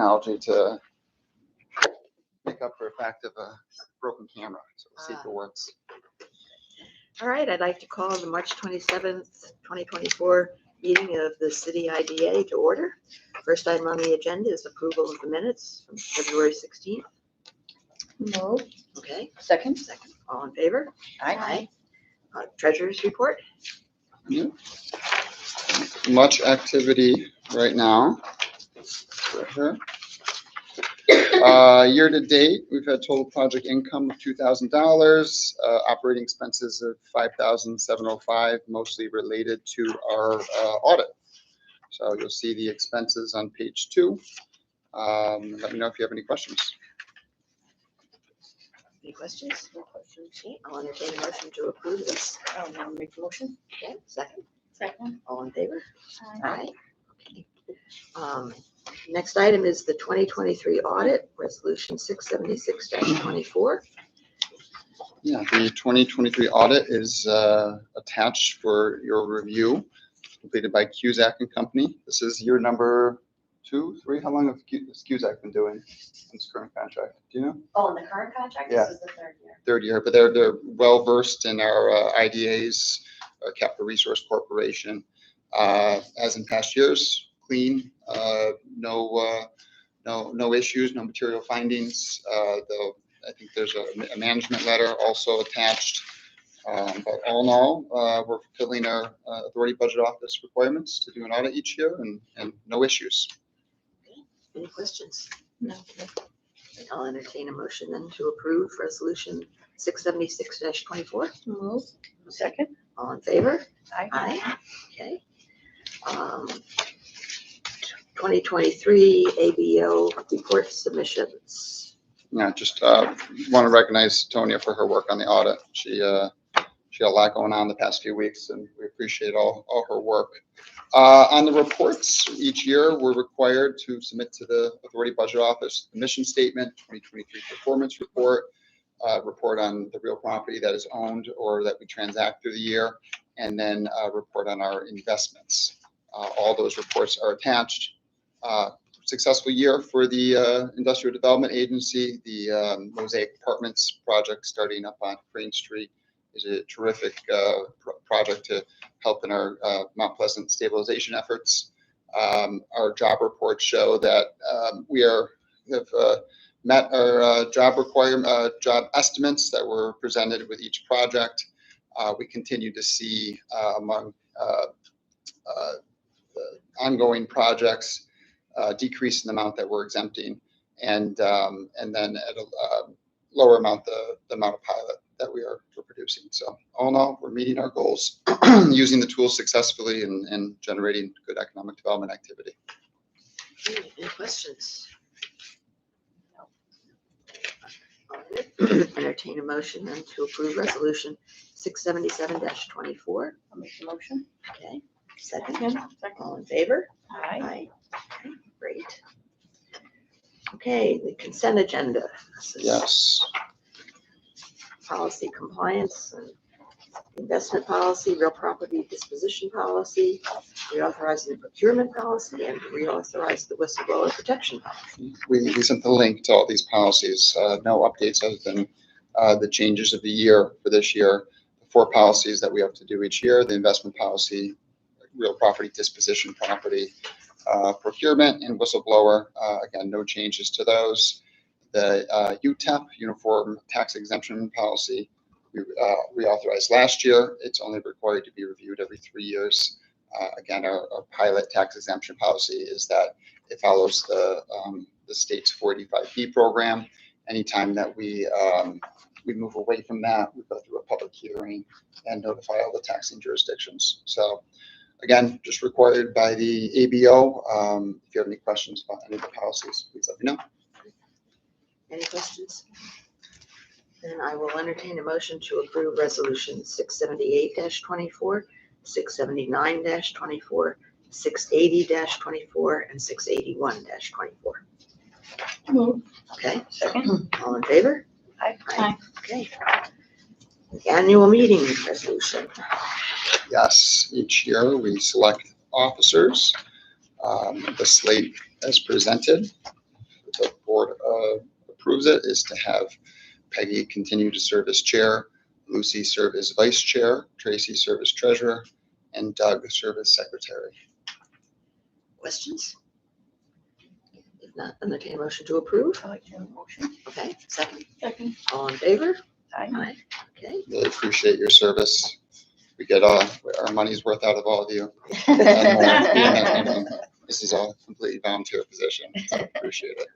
technology to make up for the fact of a broken camera. So we'll see if it works. All right, I'd like to call the March 27th, 2024 meeting of the City IDA to order. First item on the agenda is approval of the minutes from February 16th. Move. Okay, Second. all in favor? Aye. Treasurer's report. Yeah. Much activity right now. Right here. Year to date, we've had total project income of $2,000, operating expenses of $5,705, mostly related to our audit. So you'll see the expenses on page 2. Let me know if you have any questions. Any questions? No questions. Okay, I'll entertain a motion to approve this. I'll make the motion. Okay, second. Second. All in favor? Aye. Okay. Next item is the 2023 audit, resolution 676-24. Yeah, the 2023 audit is attached for your review, completed by Cusack and Company. This is year number 2, 3. How long have Cusack been doing this current contract? Do you know? Oh, in the current contract, Yeah. this is the third year. Third year, but they're well versed in our IDAs, Capital Resource Corporation. As in past years, clean, no issues, no material findings. Though I think there's a management letter also attached. But all in all, we're fulfilling our authority budget office requirements to do an audit each year, and no issues. Any questions? No. I'll entertain a motion then to approve resolution 676-24. Move. Second. All in favor? Aye. Okay. 2023 ABO report submissions. Yeah, just want to recognize Tonya for her work on the audit. She had a lot going on the past few weeks, and we appreciate all her work. On the reports, each year we're required to submit to the Authority Budget Office the mission statement, 2023 performance report, report on the real property that is owned or that we transact through the year, and then a report on our investments. All those reports are attached. Successful year for the Industrial Development Agency. The Mosaic Apartments project starting up on Crane Street is a terrific project to help in our Mount Pleasant stabilization efforts. Our job reports show that we have met our job estimates that were presented with each project. We continue to see among the ongoing projects decrease in the amount that we're exempting, and then at a lower amount the amount of pilot that we're producing. So all in all, we're meeting our goals, using the tools successfully and generating good economic development activity. Any questions? No. Entertain a motion then to approve resolution 677-24. I'll make the motion. Okay, second. Second. All in favor? Aye. Okay, great. Okay, the consent agenda. This is Yes. policy compliance and investment policy, real property disposition policy, reauthorizing the procurement policy, and reauthorize the whistleblower protection policy. We sent the link to all these policies. No updates other than the changes of the year for this year. The 4 policies that we have to do each year: the investment policy, real property disposition policy, procurement, and whistleblower. Again, no changes to those. The UTEP, Uniform Tax Exemption Policy, we reauthorized last year. It's only required to be reviewed every 3 years. Again, our pilot tax exemption policy is that it follows the state's 485B program. Anytime that we move away from that, we go through a public hearing and notify all the taxing jurisdictions. So again, just required by the ABO. If you have any questions about any of the policies, please let me know. Any questions? Then I will entertain a motion to approve resolution 678-24, 679-24, 680-24, and 681-24. Move. Okay, Second. all in favor? Aye. Okay. Annual meeting resolution. Yes, each year we select officers. The slate as presented. board approves it, is to have Peggy continue to serve as chair, Lucy serve as vice chair, Tracy serve as treasurer, and Doug serve as secretary. Questions? If not, entertain a motion to approve. I like your motion. Okay, second. Second. All in favor? Aye. Aye. Okay. Really appreciate your service. We get our money's worth out of all of you. And more. This is a completely volunteer position, so appreciate it.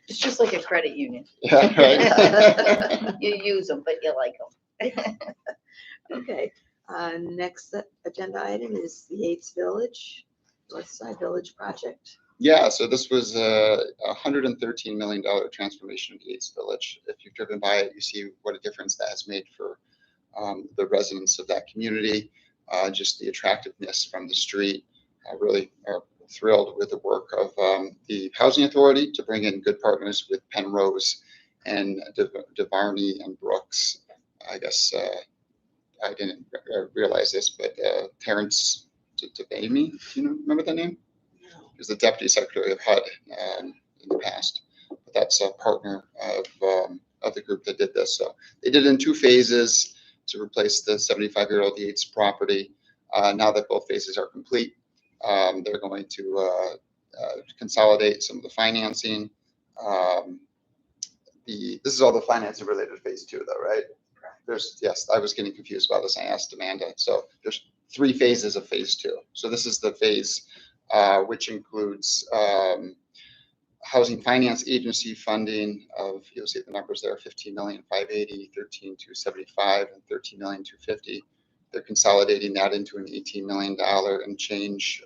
It's just like a credit union. Yeah, right. You use them, but you like them. Okay, next agenda item is the Yates Village, North Side Village project. Yeah, so this was a $113 million transformation of Yates Village. If you've driven by it, you see what a difference that has made for the residents of that community. Just the attractiveness from the street. Really are thrilled with the work of the Housing Authority to bring in good partners with Penrose and DeVarney and Brooks. I guess I didn't realize this, but Terrence DeVamey, do you remember that name? He was the Deputy Secretary of HUD in the past. But that's a partner of the group that did this. So they did it in 2 phases to replace the 75-year-old Yates property. Now that both phases are complete, they're going to consolidate some of the financing. This is all the financing related to phase 2, though, right? Yes, I was getting confused about this. I asked Amanda. So there's 3 phases of phase 2. So this is the phase which includes Housing Finance Agency funding of, you'll see the numbers there, $15,580,000, $13,275,000, and $13,250,000. They're consolidating that into an $18 million and change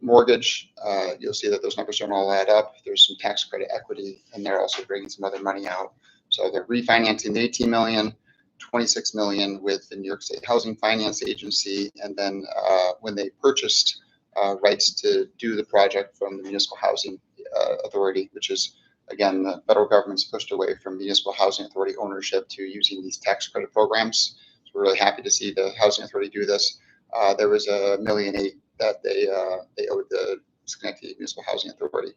mortgage. You'll see that those numbers don't all add up. There's some tax credit equity, and they're also bringing some other money out. So they're refinancing the $18 million, $26 million with the New York State Housing Finance Agency, and then when they purchased rights to do the project from the Municipal Housing Authority, which is, again, the federal government's pushed away from Municipal Housing Authority ownership to using these tax credit programs. So we're really happy to see the Housing Authority do this. There was $1.8 million that they owed the Schenectady Municipal Housing Authority.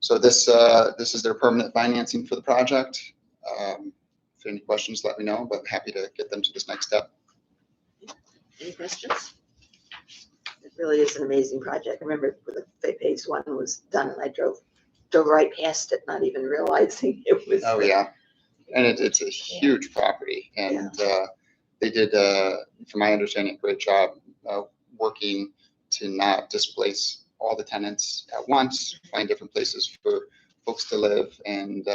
So this is their permanent financing for the project. If any questions, let me know, but happy to get them to this next step. Any questions? It really is an amazing project. I remember when the phase 1 was done, and I drove right past it, not even realizing it was. Oh yeah, and it's a huge property, and they did, from my understanding, a great job working to not displace all the tenants at once, find different places for folks to live, and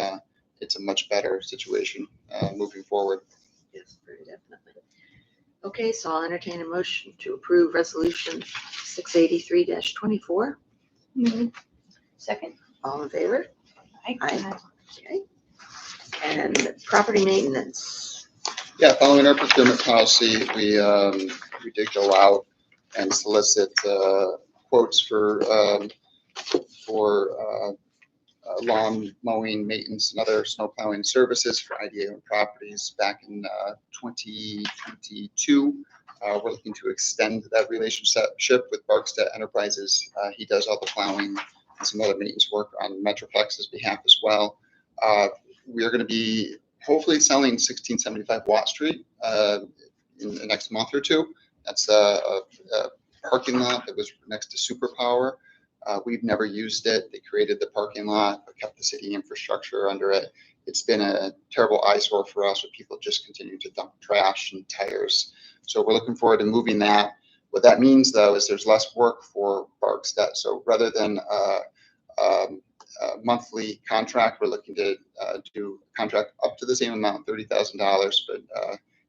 it's a much better situation moving forward. Yes, very definitely. Okay, so I'll entertain a motion to approve resolution 683-24. Move. Second. All in favor? Aye. Aye. Okay. And property maintenance. Yeah, following our procurement policy, we did go out and solicit quotes for lawn mowing, maintenance, and other snow plowing services for IDA properties back in 2022. We're looking to extend that relationship with Barkstead Enterprises. He does all the plowing and some other maintenance work on Metroplex's behalf as well. We are going to be hopefully selling 1675 Watt Street in the next month or 2. That's a parking lot that was next to Superpower. We've never used it. They created the parking lot, but kept the city infrastructure under it. It's been a terrible eyesore for us, with people just continue to dump trash and tires. So we're looking forward to moving that. What that means, though, is there's less work for Barkstead. So rather than a monthly contract, we're looking to do a contract up to the same amount, $30,000, but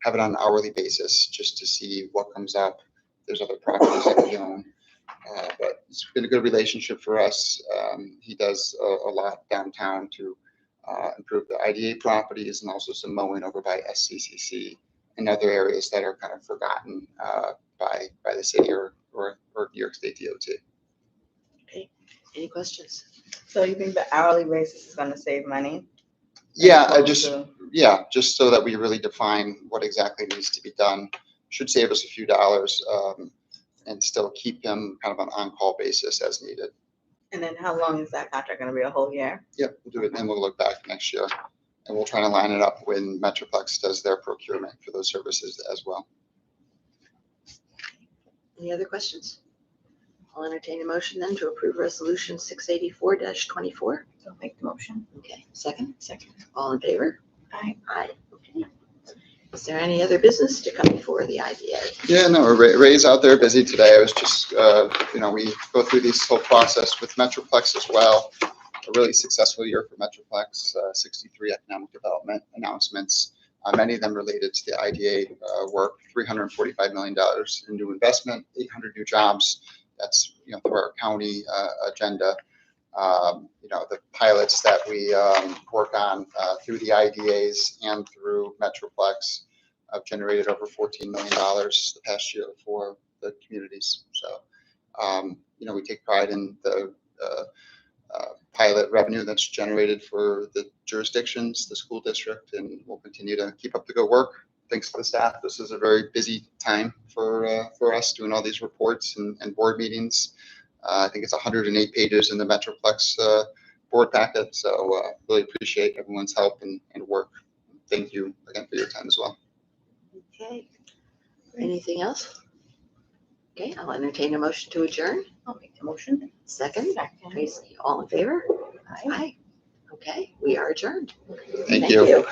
have it on an hourly basis just to see what comes up. There's other properties that we own. But it's been a good relationship for us. He does a lot downtown to improve the IDA properties, and also some mowing over by SCCC and other areas that are kind of forgotten by the city or New York State DOT. Okay, any questions? So you think the hourly basis is going to save money? Yeah, just so that we really define what exactly needs to be done. Should save us a few dollars, and still keep him kind of on on-call basis as needed. And then how long is that contract gonna be? A whole year? Yep, we'll do it, and we'll look back next year. And we'll try to line it up when Metroplex does their procurement for those services as well. Any other questions? I'll entertain a motion then to approve resolution 684-24. I'll make the motion. Okay, second? Second. All in favor? Aye. Aye. Okay. Is there any other business to come before the IDA? Yeah, no, Ray's out there busy today. I was just, we go through this whole process with Metroplex as well. A really successful year for Metroplex, 63 economic development announcements, many of them related to the IDA work, $345 million in new investment, 800 new jobs. That's, through our county agenda. The pilots that we work on through the IDAs and through Metroplex have generated over $14 million the past year for the communities. So, we take pride in the pilot revenue that's generated for the jurisdictions, the school district, and we'll continue to keep up the good work. Thanks to the staff. This is a very busy time for us doing all these reports and board meetings. I think it's 108 pages in the Metroplex board packet. So really appreciate everyone's help and work. Thank you again for your time as well. Okay. Anything else? Okay, I'll entertain a motion to adjourn. I'll make the motion. Second? Second. Tracy, all in favor? Aye. Aye. Okay, we are adjourned. Thank you. You.